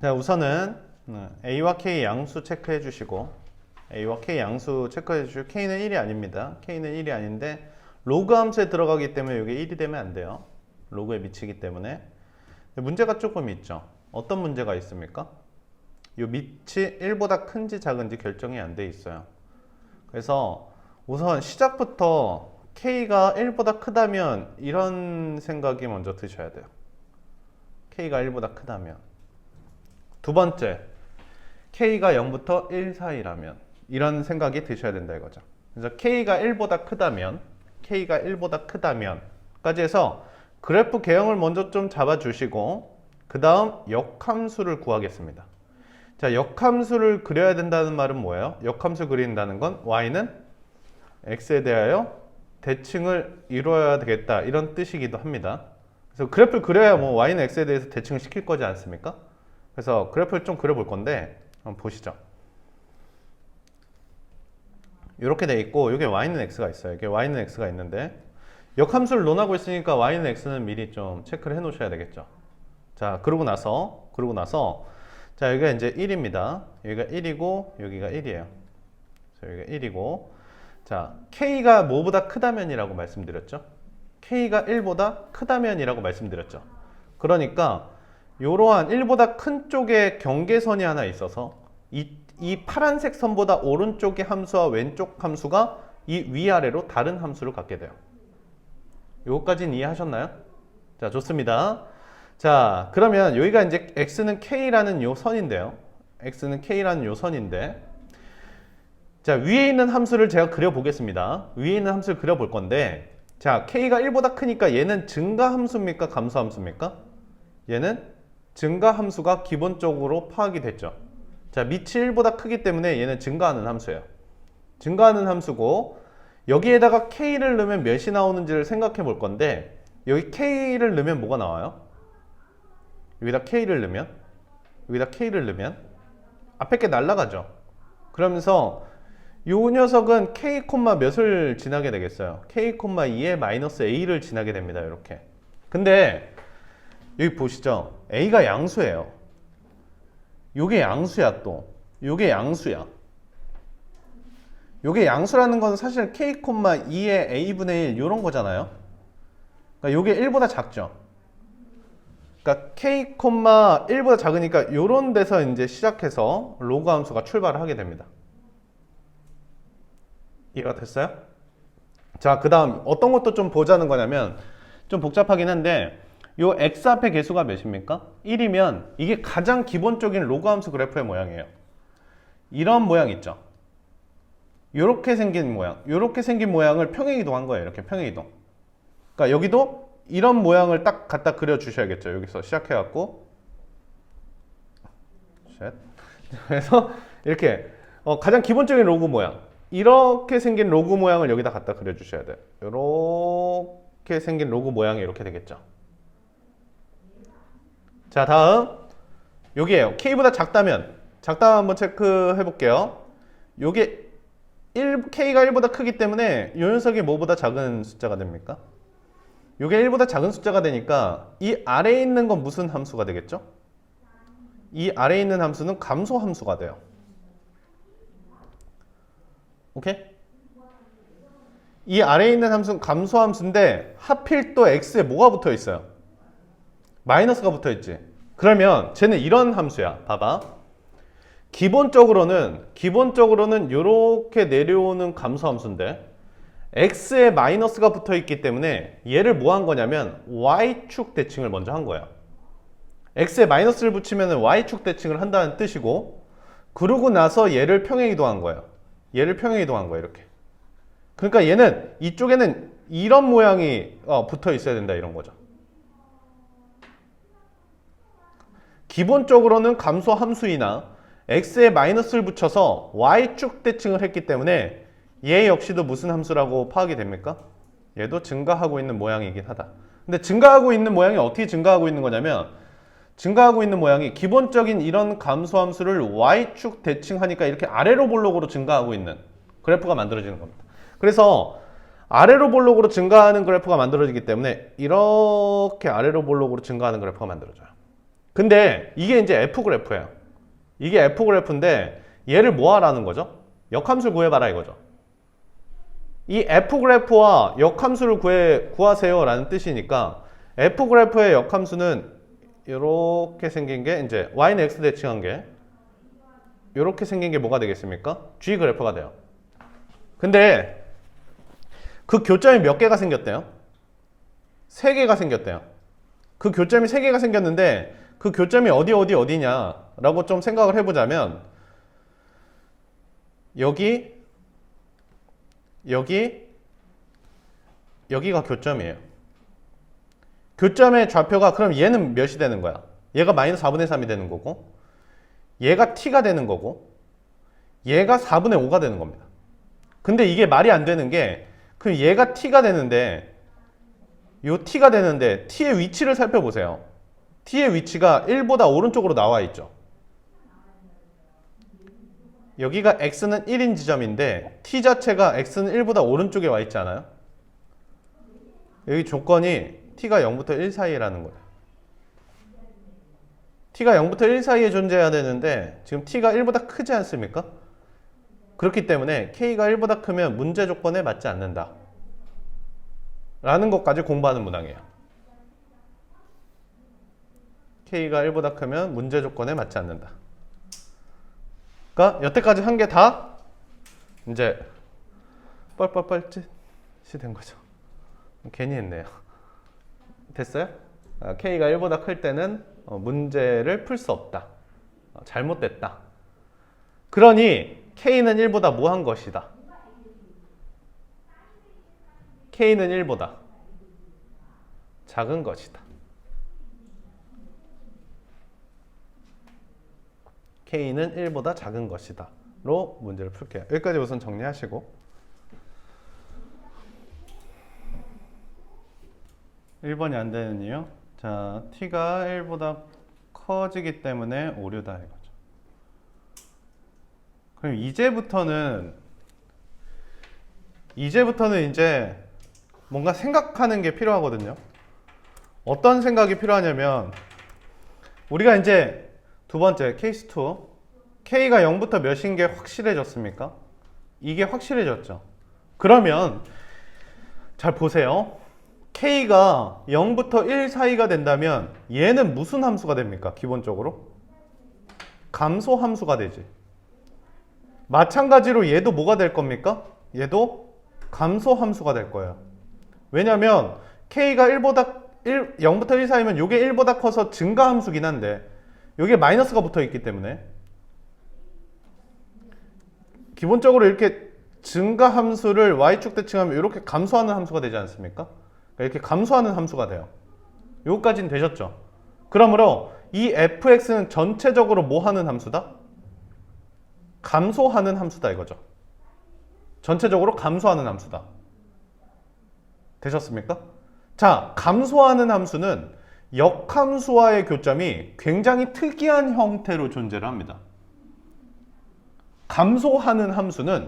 자, 우선은 A와 K 양수 체크해 주시고, A와 K 양수 체크해 주시고, K는 1이 아닙니다. K는 1이 아닌데 로그 함수에 들어가기 때문에 이게 1이 되면 안 돼요. 로그에 미치기 때문에. 문제가 조금 있죠. 어떤 문제가 있습니까? 이 밑이 1보다 큰지 작은지 결정이 안 돼 있어요. 그래서 우선 시작부터 K가 1보다 크다면 이런 생각이 먼저 드셔야 돼요. K가 1보다 크다면. 두 번째, K가 0부터 1 사이라면 이런 생각이 드셔야 된다 이거죠. 그래서 K가 1보다 크다면 까지 해서 그래프 개형을 먼저 좀 잡아주시고 그 다음 역함수를 구하겠습니다. 자, 역함수를 그려야 된다는 말은 뭐예요? 역함수 그린다는 건 y는 x에 대하여 대칭을 이루어야 되겠다 이런 뜻이기도 합니다. 그래서 그래프를 그려야 뭐 y는 x에 대해서 대칭을 시킬 거지 않습니까? 그래서 그래프를 좀 그려볼 건데 한번 보시죠. 이렇게 돼 있고 여기 y는 x가 있어요. 이게 y는 x가 있는데 역함수를 논하고 있으니까 y는 x는 미리 좀 체크를 해 놓으셔야 되겠죠. 자, 그러고 나서 자, 여기가 이제 1입니다. 여기가 1이고 여기가 1이에요. 그래서 여기가 1이고 자, k가 뭐보다 크다면이라고 말씀드렸죠. k가 1보다 크다면이라고 말씀드렸죠. 그러니까 이러한 1보다 큰 쪽에 경계선이 하나 있어서 이 파란색 선보다 오른쪽의 함수와 왼쪽 함수가 이 위아래로 다른 함수를 갖게 돼요. 요거까지는 이해하셨나요? 자, 좋습니다. 자, 그러면 여기가 이제 x는 k라는 요 선인데요. x는 k라는 요 선인데 자, 위에 있는 함수를 제가 그려보겠습니다. 위에 있는 함수를 그려볼 건데 자, k가 1보다 크니까 얘는 증가함수입니까? 감소함수입니까? 얘는 증가함수가 기본적으로 파악이 됐죠. 자, 밑이 1보다 크기 때문에 얘는 증가하는 함수예요. 증가하는 함수고 여기에다가 k를 넣으면 몇이 나오는지를 생각해 볼 건데 여기 k를 넣으면 뭐가 나와요? 여기다 k를 넣으면 앞에 게 날아가죠. 그러면서 요 녀석은 k, 몇을 지나게 되겠어요? k, 2에 마이너스 a를 지나게 됩니다. 이렇게. 근데 여기 보시죠. a가 양수예요. 요게 양수야 또. 요게 양수야. 요게 양수라는 건 사실 k, 2의 a분의 1 요런 거잖아요. 그러니까 요게 1보다 작죠. 그러니까 k, 1보다 작으니까 요런 데서 이제 시작해서 로그 함수가 출발을 하게 됩니다. 이해가 됐어요? 자, 그 다음 어떤 것도 좀 보자는 거냐면 좀 복잡하긴 한데 요 x 앞에 개수가 몇입니까? 1이면 이게 가장 기본적인 로그 함수 그래프의 모양이에요. 이런 모양 있죠? 요렇게 생긴 모양을 평행이동한 거예요. 이렇게 평행이동. 그러니까 여기도 이런 모양을 딱 갖다 그려 주셔야겠죠. 여기서 시작해 갖고 그래서 이렇게 가장 기본적인 로그 모양 이렇게 생긴 로그 모양을 여기다 갖다 그려 주셔야 돼요. 이렇게 생긴 로그 모양이 이렇게 되겠죠. 자, 다음 여기에요. k보다 작다면 한번 체크해 볼게요. 요게 k가 1보다 크기 때문에 이 녀석이 뭐보다 작은 숫자가 됩니까? 요게 1보다 작은 숫자가 되니까 이 아래에 있는 건 무슨 함수가 되겠죠? 이 아래에 있는 함수는 감소 함수가 돼요. 오케이? 이 아래에 있는 함수는 감소 함수인데 하필 또 x에 뭐가 붙어 있어요? 마이너스가 붙어 있지. 그러면 쟤는 이런 함수야. 봐봐. 기본적으로는 이렇게 내려오는 감소 함수인데 x에 마이너스가 붙어 있기 때문에 얘를 뭐 한 거냐면 y축 대칭을 먼저 한 거예요. x에 마이너스를 붙이면 y축 대칭을 한다는 뜻이고 그러고 나서 얘를 평행이동한 거예요. 이렇게. 그러니까 얘는 이쪽에는 이런 모양이 붙어 있어야 된다 이런 거죠. 기본적으로는 감소 함수이나 x에 마이너스를 붙여서 y축 대칭을 했기 때문에 얘 역시도 무슨 함수라고 파악이 됩니까? 얘도 증가하고 있는 모양이긴 하다. 근데 증가하고 있는 모양이 어떻게 증가하고 있는 거냐면 증가하고 있는 모양이 기본적인 이런 감소 함수를 y축 대칭하니까 이렇게 아래로 볼록으로 증가하고 있는 그래프가 만들어지는 겁니다. 그래서 아래로 볼록으로 증가하는 그래프가 만들어지기 때문에 이렇게 아래로 볼록으로 증가하는 그래프가 만들어져요. 근데 이게 이제 F 그래프예요. 이게 F 그래프인데 얘를 뭐 하라는 거죠? 역함수를 구해봐라 이거죠. 이 F 그래프와 역함수를 구하세요 라는 뜻이니까 F 그래프의 역함수는 이렇게 생긴 게 이제 y는 x 대칭한 게 이렇게 생긴 게 뭐가 되겠습니까? G 그래프가 돼요. 근데 그 교점이 몇 개가 생겼대요? 3개가 생겼대요. 그 교점이 3개가 생겼는데 그 교점이 어디냐라고 좀 생각을 해보자면 여기가 교점이에요. 교점의 좌표가 그럼 얘는 몇이 되는 거야? 얘가 마이너스 4분의 3이 되는 거고 얘가 t가 되는 거고 얘가 4분의 5가 되는 겁니다. 근데 이게 말이 안 되는 게 그럼 얘가 t가 되는데 요 t가 되는데 t의 위치를 살펴보세요. t의 위치가 1보다 오른쪽으로 나와 있죠. 여기가 x는 1인 지점인데 t 자체가 x는 1보다 오른쪽에 와 있지 않아요? 여기 조건이 t가 0부터 1 사이라는 거예요. t가 0부터 1 사이에 존재해야 되는데 지금 t가 1보다 크지 않습니까? 그렇기 때문에 k가 1보다 크면 문제 조건에 맞지 않는다 라는 것까지 공부하는 문항이에요. k가 1보다 크면 문제 조건에 맞지 않는다. 그러니까 여태까지 한 게 다 이제 뻘짓이 된 거죠. 괜히 했네요. 됐어요? k가 1보다 클 때는 문제를 풀 수 없다. 잘못됐다. 그러니 k는 1보다 뭐 한 것이다? k는 1보다 작은 것이다. k는 1보다 작은 것이다. 로 문제를 풀게요. 여기까지 우선 정리하시고 1번이 안 되는 이유. 자, t가 1보다 커지기 때문에 오류다 이거죠. 그럼 이제부터는 이제 뭔가 생각하는 게 필요하거든요. 어떤 생각이 필요하냐면 우리가 이제 두 번째 케이스 2 k가 0부터 몇인 게 확실해졌습니까? 이게 확실해졌죠. 그러면 잘 보세요. k가 0부터 1 사이가 된다면 얘는 무슨 함수가 됩니까? 기본적으로 감소 함수가 되지. 마찬가지로 얘도 뭐가 될 겁니까? 얘도 감소 함수가 될 거예요. 왜냐면 k가 0부터 1 사이면 이게 1보다 커서 증가 함수긴 한데 여기에 마이너스가 붙어 있기 때문에 기본적으로 이렇게 증가 함수를 y축 대칭하면 이렇게 감소하는 함수가 되지 않습니까? 그러니까 이렇게 감소하는 함수가 돼요. 요거까지는 되셨죠? 그러므로 이 fx는 전체적으로 뭐 하는 함수다? 감소하는 함수다 이거죠. 전체적으로 감소하는 함수다. 되셨습니까? 자, 감소하는 함수는 역함수와의 교점이 굉장히 특이한 형태로 존재를 합니다. 감소하는 함수는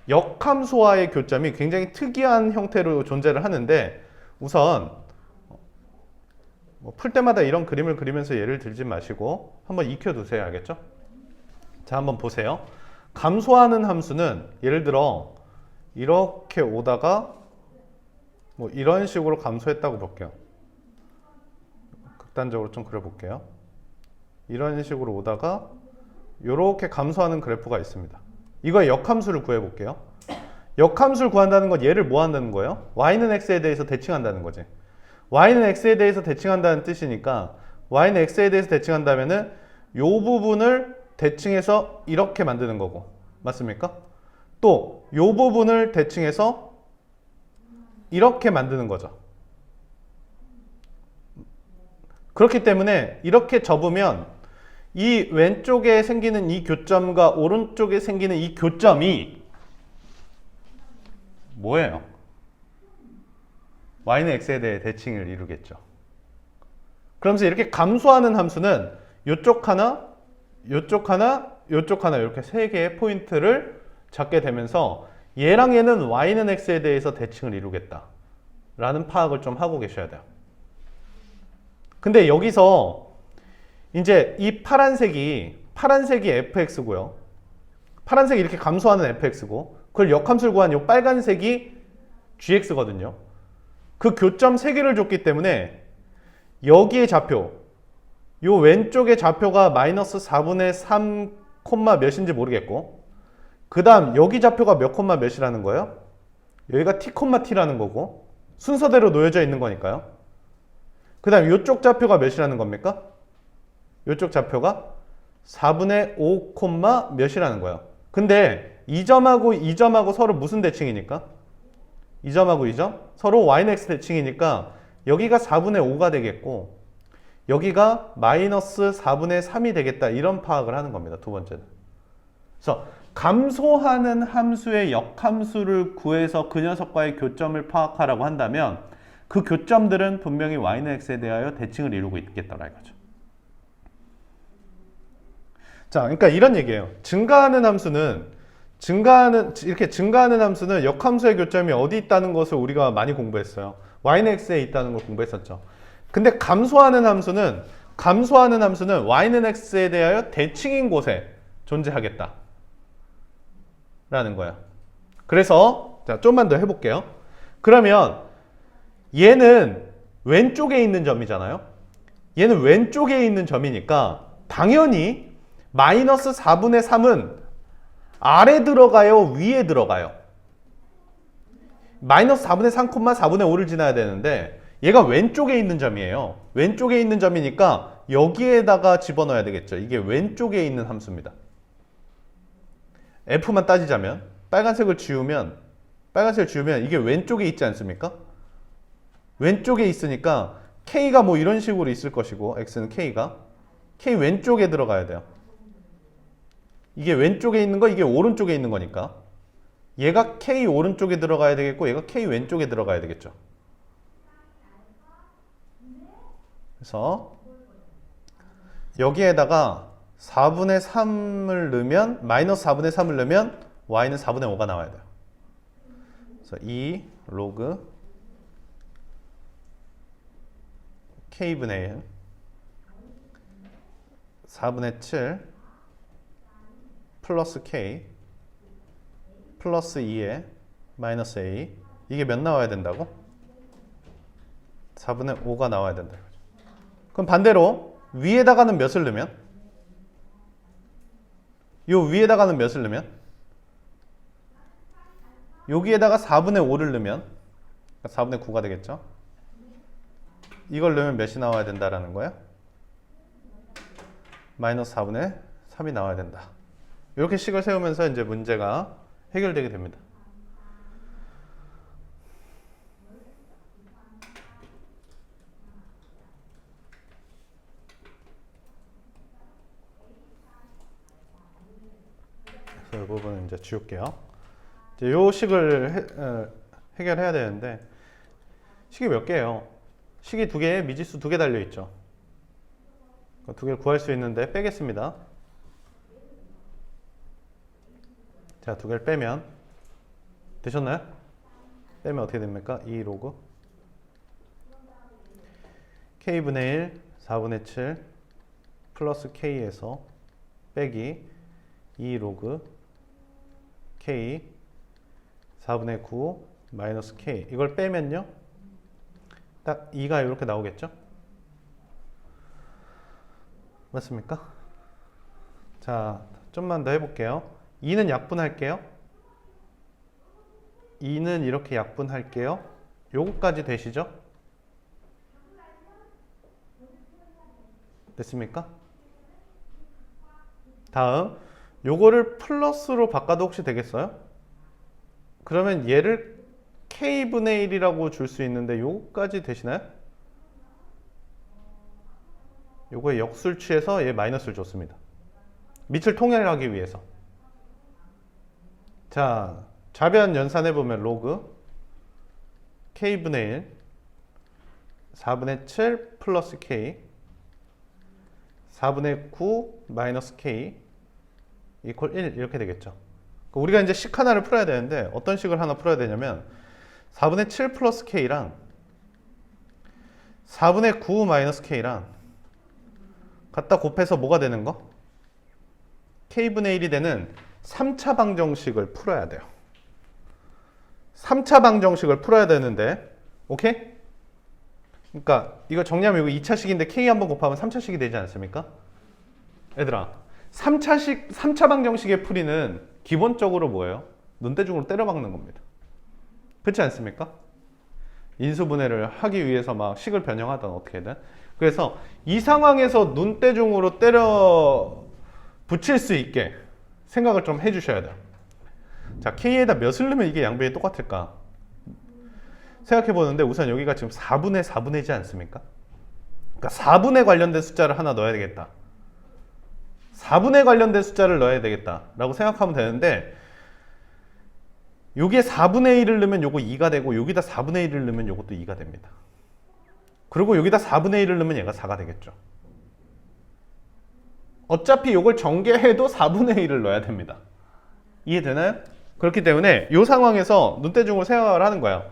역함수와의 교점이 굉장히 특이한 형태로 존재를 하는데 우선 풀 때마다 이런 그림을 그리면서 예를 들지 마시고 한번 익혀두세요. 알겠죠? 자, 한번 보세요. 감소하는 함수는 예를 들어 이렇게 오다가 뭐 이런 식으로 감소했다고 볼게요. 극단적으로 좀 그려볼게요. 이런 식으로 오다가 이렇게 감소하는 그래프가 있습니다. 이거의 역함수를 구해볼게요. 역함수를 구한다는 건 얘를 뭐 한다는 거예요? y는 x에 대해서 대칭한다는 거지. y는 x에 대해서 대칭한다는 뜻이니까 y는 x에 대해서 대칭한다면은 요 부분을 대칭해서 이렇게 만드는 거고 맞습니까? 또 요 부분을 대칭해서 이렇게 만드는 거죠. 그렇기 때문에 이렇게 접으면 이 왼쪽에 생기는 이 교점과 오른쪽에 생기는 이 교점이 뭐예요? y는 x에 대해 대칭을 이루겠죠. 그러면서 이렇게 감소하는 함수는 요쪽 하나, 요쪽 하나, 요쪽 하나 이렇게 세 개의 포인트를 잡게 되면서 얘랑 얘는 y는 x에 대해서 대칭을 이루겠다 라는 파악을 좀 하고 계셔야 돼요. 근데 여기서 이제 이 파란색이 fx고요. 파란색이 이렇게 감소하는 fx고, 그걸 역함수를 구한 이 빨간색이 gx거든요. 그 교점 3개를 줬기 때문에 여기의 좌표, 요 왼쪽의 좌표가 마이너스 4분의 3 콤마 몇인지 모르겠고, 그 다음 여기 좌표가 몇 콤마 몇이라는 거예요? 여기가 t 콤마 t라는 거고, 순서대로 놓여져 있는 거니까요. 그 다음 요쪽 좌표가 몇이라는 겁니까? 요쪽 좌표가 4분의 5 콤마 몇이라는 거예요. 근데 이 점하고 이 점하고 서로 무슨 대칭이니까? 이 점하고 이 점? 서로 y는 x 대칭이니까 여기가 4분의 5가 되겠고 여기가 마이너스 4분의 3이 되겠다, 이런 파악을 하는 겁니다. 두 번째는. 그래서 감소하는 함수의 역함수를 구해서 그 녀석과의 교점을 파악하라고 한다면 그 교점들은 분명히 y는 x에 대하여 대칭을 이루고 있겠더라 이거죠. 자, 그러니까 이런 얘기예요. 이렇게 증가하는 함수는 역함수의 교점이 어디 있다는 것을 우리가 많이 공부했어요. y는 x에 있다는 걸 공부했었죠. 근데 감소하는 함수는 y는 x에 대하여 대칭인 곳에 존재하겠다 라는 거예요. 그래서 자, 좀만 더 해볼게요. 그러면 얘는 왼쪽에 있는 점이잖아요. 얘는 왼쪽에 있는 점이니까 당연히 마이너스 4분의 3은 아래 들어가요, 위에 들어가요? 마이너스 4분의 3, 4분의 5를 지나야 되는데 얘가 왼쪽에 있는 점이에요. 왼쪽에 있는 점이니까 여기에다가 집어넣어야 되겠죠. 이게 왼쪽에 있는 함수입니다. F만 따지자면 빨간색을 지우면 이게 왼쪽에 있지 않습니까? 왼쪽에 있으니까 K가 뭐 이런 식으로 있을 것이고, X는 K 왼쪽에 들어가야 돼요. 이게 왼쪽에 있는 거, 이게 오른쪽에 있는 거니까 얘가 K 오른쪽에 들어가야 되겠고 얘가 K 왼쪽에 들어가야 되겠죠. 그래서 여기에다가 4분의 3을 넣으면, 마이너스 4분의 3을 넣으면 y는 4분의 5가 나와야 돼요. 그래서 2 로그 k분의 1 4분의 7 플러스 k 플러스 2에 마이너스 a, 이게 몇 나와야 된다고? 4분의 5가 나와야 된다. 그럼 반대로 위에다가는 몇을 넣으면? 요 위에다가는 몇을 넣으면? 여기에다가 4분의 5를 넣으면 4분의 9가 되겠죠? 이걸 넣으면 몇이 나와야 된다라는 거예요? 마이너스 4분의 3이 나와야 된다. 이렇게 식을 세우면서 이제 문제가 해결되게 됩니다. 그래서 이 부분은 이제 지울게요. 이제 요 식을 해결해야 되는데, 식이 몇 개예요? 식이 2개에 미지수 2개 달려 있죠. 2개를 구할 수 있는데 빼겠습니다. 자, 2개를 빼면 되셨나요? 빼면 어떻게 됩니까? 2 로그 k분의 1 4분의 7 플러스 k에서 빼기 2 로그 k 4분의 9 마이너스 k, 이걸 빼면요 딱 2가 이렇게 나오겠죠? 맞습니까? 자, 좀만 더 해볼게요. 2는 약분할게요. 2는 이렇게 약분할게요. 요거까지 되시죠? 됐습니까? 다음 요거를 플러스로 바꿔도 혹시 되겠어요? 그러면 얘를 k분의 1이라고 줄 수 있는데 요거까지 되시나요? 요거에 역수를 취해서 얘 마이너스를 줬습니다. 밑을 통일하기 위해서. 자, 좌변 연산해보면 로그 k분의 1 4분의 7 플러스 k 4분의 9 마이너스 k 이퀄 1 이렇게 되겠죠. 우리가 이제 식 하나를 풀어야 되는데 어떤 식을 하나 풀어야 되냐면 4분의 7 플러스 k랑 4분의 9 마이너스 k랑 갖다 곱해서 뭐가 되는 거? k분의 1이 되는 3차 방정식을 풀어야 돼요. 3차 방정식을 풀어야 되는데, 오케이? 그러니까 이거 정리하면 이거 2차식인데 k 한번 곱하면 3차식이 되지 않습니까? 얘들아, 3차 방정식의 풀이는 기본적으로 뭐예요? 눈대중으로 때려박는 겁니다. 그렇지 않습니까? 인수분해를 하기 위해서 막 식을 변형하든 어떻게든. 그래서 이 상황에서 눈대중으로 때려 붙일 수 있게 생각을 좀 해주셔야 돼요. 자, k에다 몇을 넣으면 이게 양변이 똑같을까? 생각해 보는데 우선 여기가 지금 4분의 4분의지 않습니까? 그러니까 4분에 관련된 숫자를 하나 넣어야 되겠다. 4분에 관련된 숫자를 넣어야 되겠다 라고 생각하면 되는데, 요게 4분의 1을 넣으면 요거 2가 되고, 여기다 4분의 1을 넣으면 요것도 2가 됩니다. 그리고 여기다 4분의 1을 넣으면 얘가 4가 되겠죠. 어차피 요걸 전개해도 4분의 1을 넣어야 됩니다. 이해되나요? 그렇기 때문에 이 상황에서 눈대중으로 생각을 하는 거예요.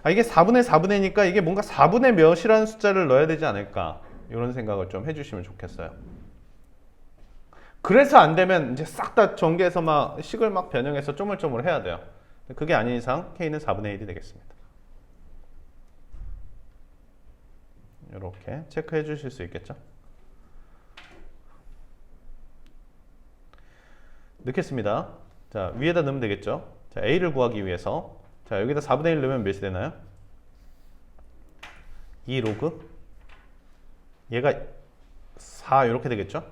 아, 이게 4분의 4분의니까 이게 뭔가 4분의 몇이라는 숫자를 넣어야 되지 않을까, 이런 생각을 좀 해주시면 좋겠어요. 그래서 안 되면 이제 싹 다 전개해서 막 식을 막 변형해서 쪼물쪼물 해야 돼요. 그게 아닌 이상 k는 4분의 1이 되겠습니다. 이렇게 체크해 주실 수 있겠죠? 넣겠습니다. 자, 위에다 넣으면 되겠죠? 자, a를 구하기 위해서, 자, 여기다 4분의 1 넣으면 몇이 되나요? 2 로그, 얘가 4 이렇게 되겠죠?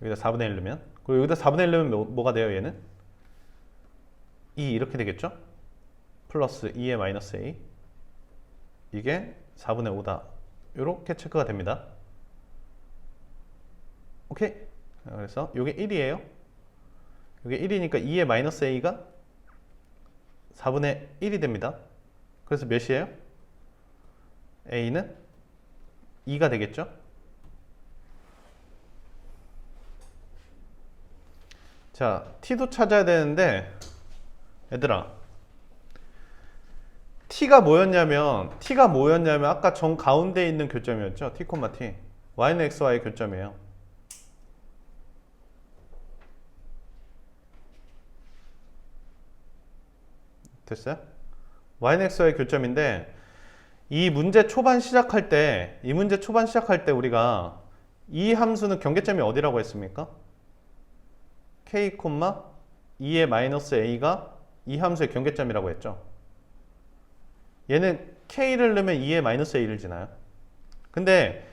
여기다 4분의 1 넣으면, 그리고 여기다 4분의 1 넣으면 뭐가 돼요? 얘는 2 이렇게 되겠죠? 플러스 2의 마이너스 a, 이게 4분의 5다. 이렇게 체크가 됩니다. 오케이? 그래서 이게 1이에요. 이게 1이니까 2의 마이너스 a가 4분의 1이 됩니다. 그래서 몇이에요? a는 2가 되겠죠? 자, t도 찾아야 되는데, 얘들아, t가 뭐였냐면 아까 정 가운데 있는 교점이었죠? t, t. y는 xy의 교점이에요. 됐어요? y는 xy의 교점인데, 이 문제 초반 시작할 때 우리가 이 함수는 경계점이 어디라고 했습니까? k, 2의 마이너스 a가 이 함수의 경계점이라고 했죠. 얘는 k를 넣으면 2의 마이너스 a를 지나요. 근데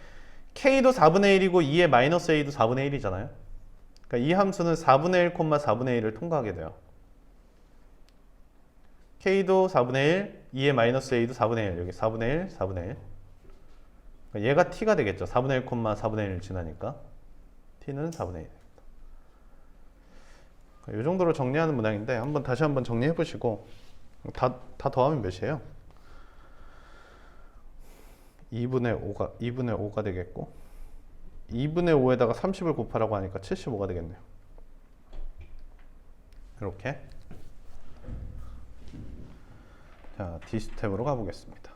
k도 4분의 1이고 2의 마이너스 a도 4분의 1이잖아요. 그러니까 이 함수는 4분의 1, 4분의 1을 통과하게 돼요. k도 4분의 1, 2의 마이너스 a도 4분의 1, 여기 4분의 1, 4분의 1. 그러니까 얘가 t가 되겠죠. 4분의 1, 4분의 1을 지나니까 t는 4분의 1. 이 정도로 정리하는 문항인데, 다시 한번 정리해 보시고, 다 더하면 몇이에요? 2분의 5가 되겠고, 2분의 5에다가 30을 곱하라고 하니까 75가 되겠네요. 이렇게. 자, D스텝으로 가보겠습니다.